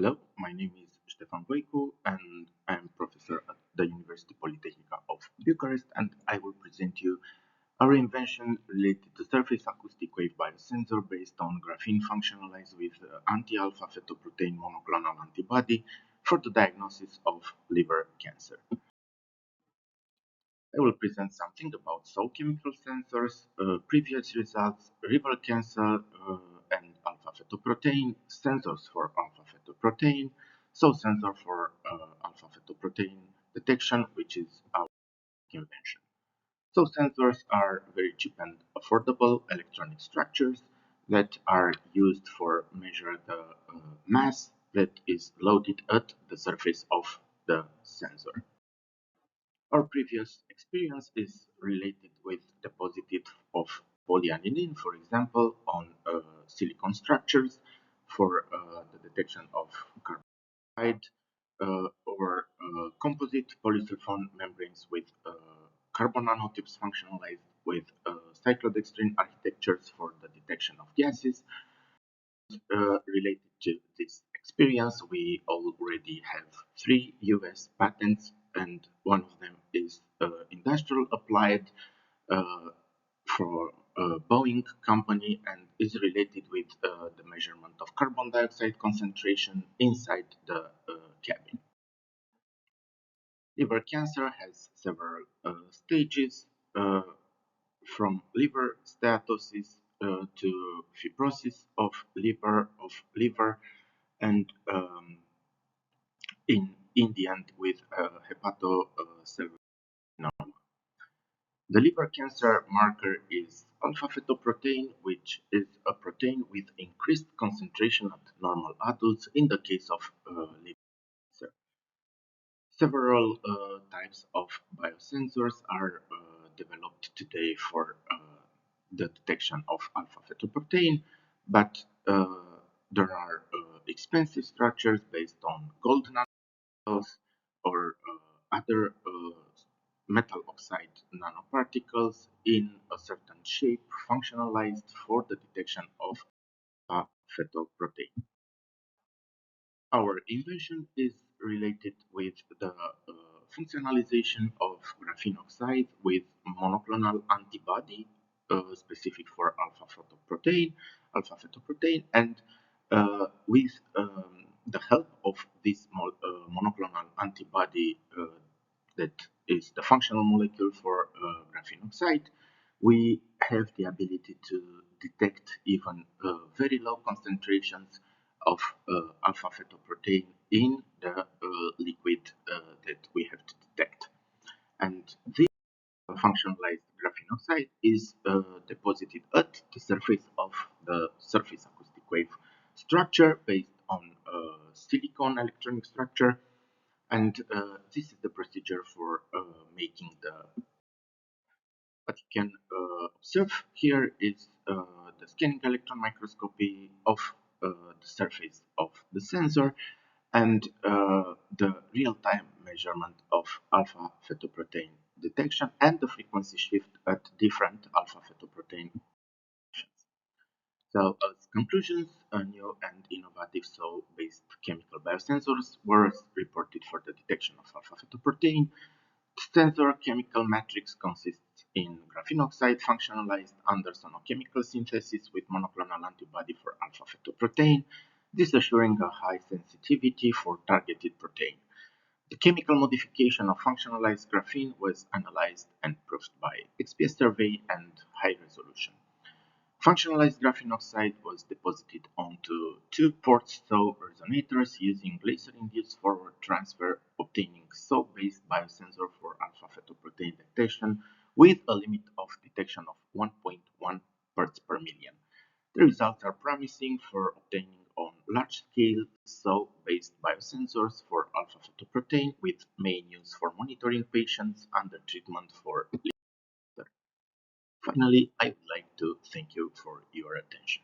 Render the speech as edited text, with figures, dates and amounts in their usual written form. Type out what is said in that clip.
Hello, my name is Ștefan Voicu and I'm professor at the University Polytechnica of Bucharest, and I will present you our invention related to surface acoustic wave biosensor based on graphene functionalized with anti-alpha fetoprotein monoclonal antibody for the diagnosis of liver cancer. I will present something about soil chemical sensors, previous results, liver cancer, and alpha fetoprotein, sensors for alpha fetoprotein, so sensor for alpha fetoprotein detection, which is our invention. So sensors are very cheap and affordable electronic structures that are used for measure the mass that is loaded at the surface of the sensor. Our previous experience is related with deposited of polyaniline, for example, on silicon structures for the detection of carbon dioxide, or composite polysulfone membranes with carbon nanotubes functionalized with cyclodextrin architectures for the detection of gases. Related to this experience, we already have 3 US patents, and one of them is industrial applied for Boeing company and is related with the measurement of carbon dioxide concentration inside the cabin. Liver cancer has several stages, from liver steatosis to fibrosis of liver, and in the end with hepatocellular. The liver cancer marker is alpha fetoprotein, which is a protein with increased concentration at normal adults in the case of liver cancer. Several types of biosensors are developed today for the detection of alpha fetoprotein, but there are expensive structures based on gold nanoparticles or other metal oxide nanoparticles in a certain shape functionalized for the detection of fetoprotein. Our invention is related with the functionalization of graphene oxide with monoclonal antibody specific for alpha fetoprotein, and with the help of this monoclonal antibody that is the functional molecule for graphene oxide, we have the ability to detect even very low concentrations of alpha fetoprotein in the liquid that we have to detect. And this functionalized graphene oxide is deposited at the surface of the surface acoustic wave structure based on silicon electronic structure, and this is the procedure for making the. What you can observe here is the scanning electron microscopy of the surface of the sensor and the real-time measurement of alpha fetoprotein detection and the frequency shift at different alpha fetoprotein conditions. So as conclusions, new and innovative cell-based chemical biosensors were reported for the detection of alpha fetoprotein. Sensor chemical matrix consists in graphene oxide functionalized under sonochemical synthesis with monoclonal antibody for alpha fetoprotein, this assuring a high sensitivity for targeted protein. The chemical modification of functionalized graphene was analyzed and proved by XPS survey and high resolution. Functionalized graphene oxide was deposited onto 2 ports SAW resonators using laser-induced forward transfer, obtaining SAW-based biosensor for alpha fetoprotein detection with a limit of detection of 1.1 parts per million. The results are promising for obtaining on large-scale SAW-based biosensors for alpha fetoprotein, with main use for monitoring patients under treatment for liver cancer. Finally, I would like to thank you for your attention.